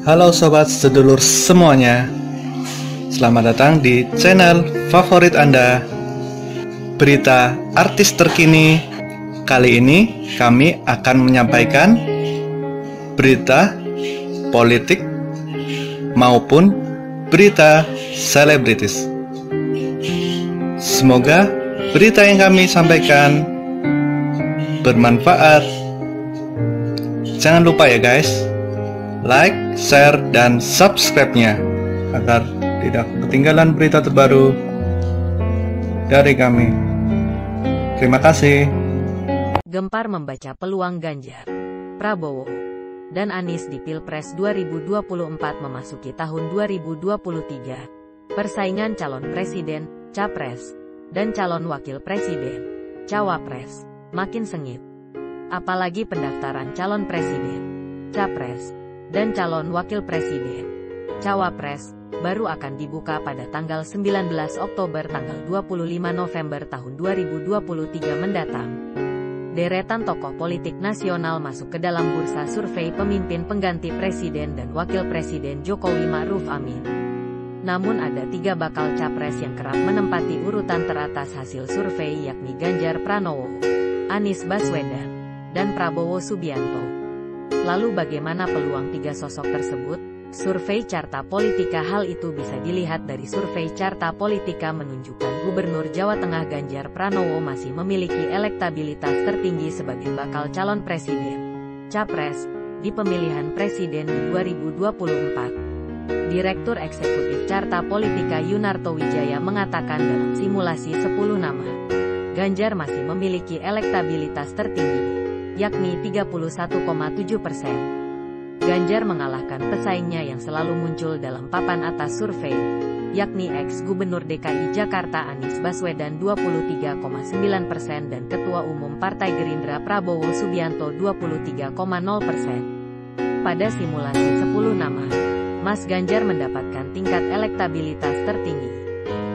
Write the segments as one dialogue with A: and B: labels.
A: Halo sobat sedulur semuanya, selamat datang di channel favorit Anda, Berita Artis Terkini. Kali ini kami akan menyampaikan berita politik maupun berita selebritis. Semoga berita yang kami sampaikan bermanfaat. Jangan lupa ya guys, like, share, dan subscribe-nya agar tidak ketinggalan berita terbaru dari kami. Terima kasih.
B: Gempar membaca peluang Ganjar, Prabowo, dan Anies di Pilpres 2024 memasuki tahun 2023. Persaingan calon presiden, capres, dan calon wakil presiden, cawapres, makin sengit. Apalagi pendaftaran calon presiden, capres, dan calon wakil presiden, cawapres, baru akan dibuka pada tanggal 19 Oktober tanggal 25 November tahun 2023 mendatang. Deretan tokoh politik nasional masuk ke dalam bursa survei pemimpin pengganti presiden dan wakil presiden Jokowi Ma'ruf Amin. Namun ada 3 bakal capres yang kerap menempati urutan teratas hasil survei, yakni Ganjar Pranowo, Anies Baswedan, dan Prabowo Subianto. Lalu bagaimana peluang 3 sosok tersebut? Survei Carta Politika. Hal itu bisa dilihat dari survei Carta Politika menunjukkan Gubernur Jawa Tengah Ganjar Pranowo masih memiliki elektabilitas tertinggi sebagai bakal calon presiden, capres, di pemilihan presiden di 2024. Direktur Eksekutif Carta Politika Yunarto Wijaya mengatakan dalam simulasi 10 nama, Ganjar masih memiliki elektabilitas tertinggi, yakni 31,7%. Ganjar mengalahkan pesaingnya yang selalu muncul dalam papan atas survei, yakni ex-Gubernur DKI Jakarta Anies Baswedan 23,9% dan Ketua Umum Partai Gerindra Prabowo Subianto 23,0%. Pada simulasi 10 nama, Mas Ganjar mendapatkan tingkat elektabilitas tertinggi,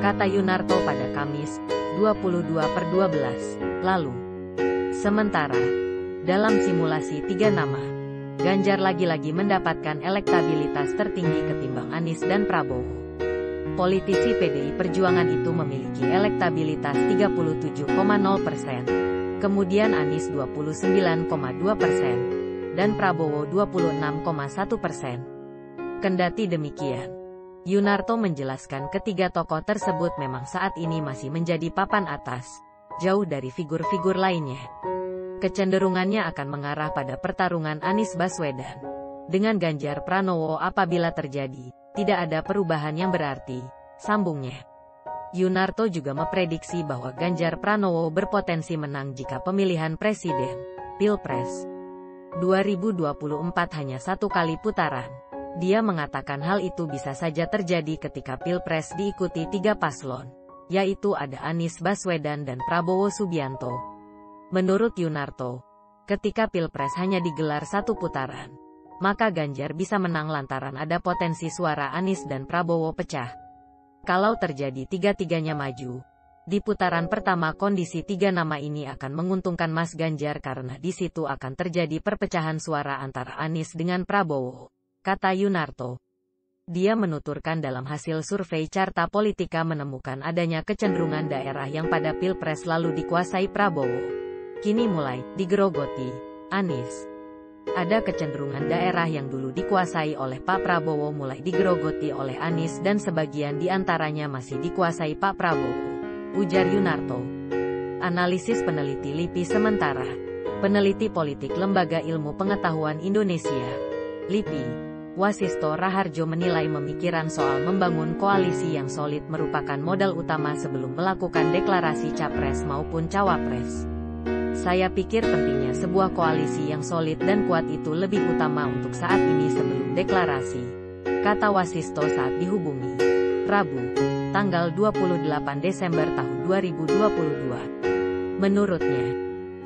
B: kata Yunarto pada Kamis, 22/12, lalu. Sementara, dalam simulasi 3 nama, Ganjar lagi-lagi mendapatkan elektabilitas tertinggi ketimbang Anies dan Prabowo. Politisi PDI Perjuangan itu memiliki elektabilitas 37,0%, kemudian Anies 29,2%, dan Prabowo 26,1%. Kendati demikian, Yunarto menjelaskan ketiga tokoh tersebut memang saat ini masih menjadi papan atas, jauh dari figur-figur lainnya. Kecenderungannya akan mengarah pada pertarungan Anies Baswedan dengan Ganjar Pranowo apabila terjadi tidak ada perubahan yang berarti, sambungnya. Yunarto juga memprediksi bahwa Ganjar Pranowo berpotensi menang jika pemilihan presiden, Pilpres 2024 hanya 1 kali putaran. Dia mengatakan hal itu bisa saja terjadi ketika Pilpres diikuti 3 paslon, yaitu ada Anies Baswedan dan Prabowo Subianto. Menurut Yunarto, ketika Pilpres hanya digelar 1 putaran, maka Ganjar bisa menang lantaran ada potensi suara Anies dan Prabowo pecah. Kalau terjadi tiga-tiganya maju, di putaran pertama kondisi 3 nama ini akan menguntungkan Mas Ganjar karena di situ akan terjadi perpecahan suara antara Anies dengan Prabowo, kata Yunarto. Dia menuturkan dalam hasil survei Carta Politika menemukan adanya kecenderungan daerah yang pada Pilpres lalu dikuasai Prabowo, kini mulai digerogoti Anies. Ada kecenderungan daerah yang dulu dikuasai oleh Pak Prabowo mulai digerogoti oleh Anies dan sebagian di antaranya masih dikuasai Pak Prabowo, ujar Yunarto. Analisis peneliti LIPI. Sementara, peneliti politik Lembaga Ilmu Pengetahuan Indonesia, LIPI, Wasisto Raharjo menilai pemikiran soal membangun koalisi yang solid merupakan modal utama sebelum melakukan deklarasi capres maupun cawapres. Saya pikir pentingnya sebuah koalisi yang solid dan kuat itu lebih utama untuk saat ini sebelum deklarasi, kata Wasisto saat dihubungi Rabu, tanggal 28 Desember tahun 2022. Menurutnya,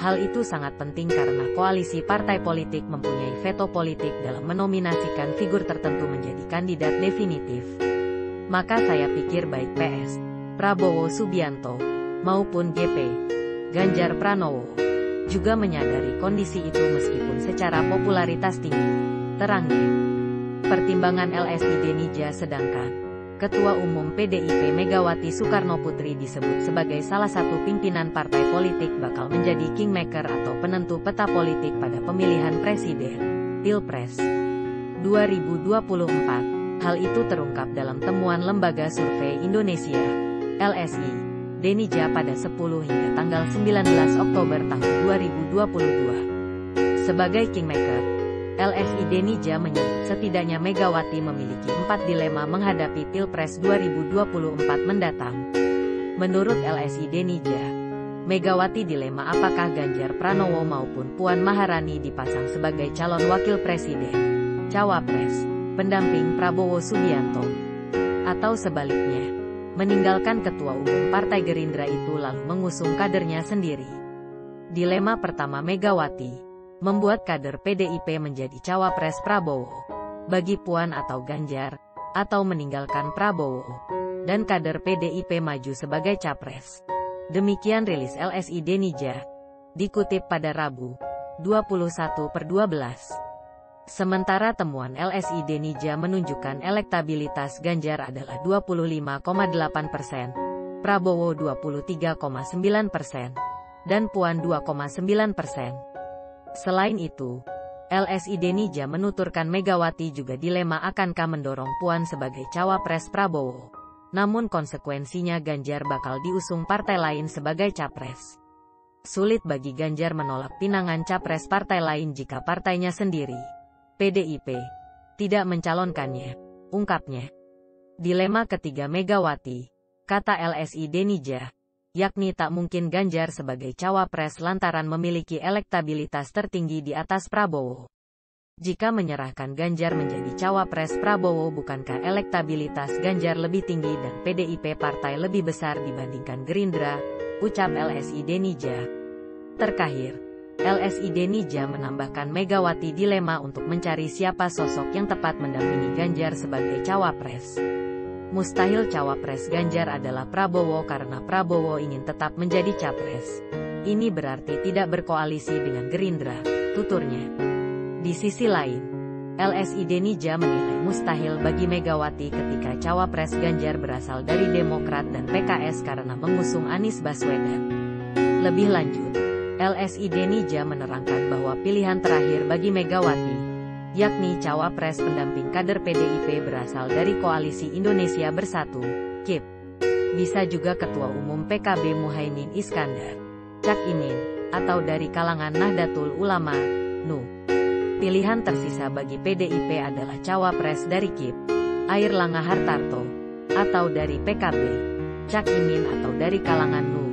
B: hal itu sangat penting karena koalisi partai politik mempunyai veto politik dalam menominasikan figur tertentu menjadi kandidat definitif. Maka saya pikir baik PS, Prabowo Subianto, maupun GP, Ganjar Pranowo, juga menyadari kondisi itu meskipun secara popularitas tinggi, terangnya. pertimbangan LSI Denija. Sedangkan Ketua Umum PDIP Megawati Soekarnoputri disebut sebagai salah satu pimpinan partai politik bakal menjadi kingmaker atau penentu peta politik pada pemilihan presiden Pilpres 2024. Hal itu terungkap dalam temuan Lembaga Survei Indonesia LSI Denija pada 10 hingga tanggal 19 Oktober tahun 2022. Sebagai kingmaker, LSI Denija menyebut setidaknya Megawati memiliki 4 dilema menghadapi Pilpres 2024 mendatang. Menurut LSI Denija, Megawati dilema apakah Ganjar Pranowo maupun Puan Maharani dipasang sebagai calon wakil presiden, cawapres, pendamping Prabowo Subianto, atau sebaliknya, meninggalkan Ketua Umum Partai Gerindra itu lalu mengusung kadernya sendiri. Dilema pertama Megawati, membuat kader PDIP menjadi cawapres Prabowo bagi Puan atau Ganjar, atau meninggalkan Prabowo dan kader PDIP maju sebagai capres. Demikian rilis LSI Denija, dikutip pada Rabu, 21/12. Sementara temuan LSI Denija menunjukkan elektabilitas Ganjar adalah 25,8%, Prabowo 23,9%, dan Puan 2,9%. Selain itu, LSI Denija menuturkan Megawati juga dilema akankah mendorong Puan sebagai cawapres Prabowo. Namun konsekuensinya Ganjar bakal diusung partai lain sebagai capres. Sulit bagi Ganjar menolak pinangan capres partai lain jika partainya sendiri, PDIP, tidak mencalonkannya, ungkapnya. Dilema ketiga Megawati, kata LSI Denija, yakni tak mungkin Ganjar sebagai cawapres lantaran memiliki elektabilitas tertinggi di atas Prabowo. Jika menyerahkan Ganjar menjadi cawapres Prabowo, bukankah elektabilitas Ganjar lebih tinggi dan PDIP partai lebih besar dibandingkan Gerindra, ucap LSI Denija. Terakhir, LSI Denija menambahkan Megawati dilema untuk mencari siapa sosok yang tepat mendampingi Ganjar sebagai cawapres. Mustahil cawapres Ganjar adalah Prabowo karena Prabowo ingin tetap menjadi capres. Ini berarti tidak berkoalisi dengan Gerindra, tuturnya. Di sisi lain, LSI Denija menilai mustahil bagi Megawati ketika cawapres Ganjar berasal dari Demokrat dan PKS karena mengusung Anies Baswedan. Lebih lanjut, LSI Denija menerangkan bahwa pilihan terakhir bagi Megawati, yakni cawapres pendamping kader PDIP berasal dari Koalisi Indonesia Bersatu, KIP. Bisa juga Ketua Umum PKB Muhaimin Iskandar, Cak Imin, atau dari kalangan Nahdlatul Ulama, NU. Pilihan tersisa bagi PDIP adalah cawapres dari KIP, Airlangga Hartarto, atau dari PKB, Cak Imin atau dari kalangan NU.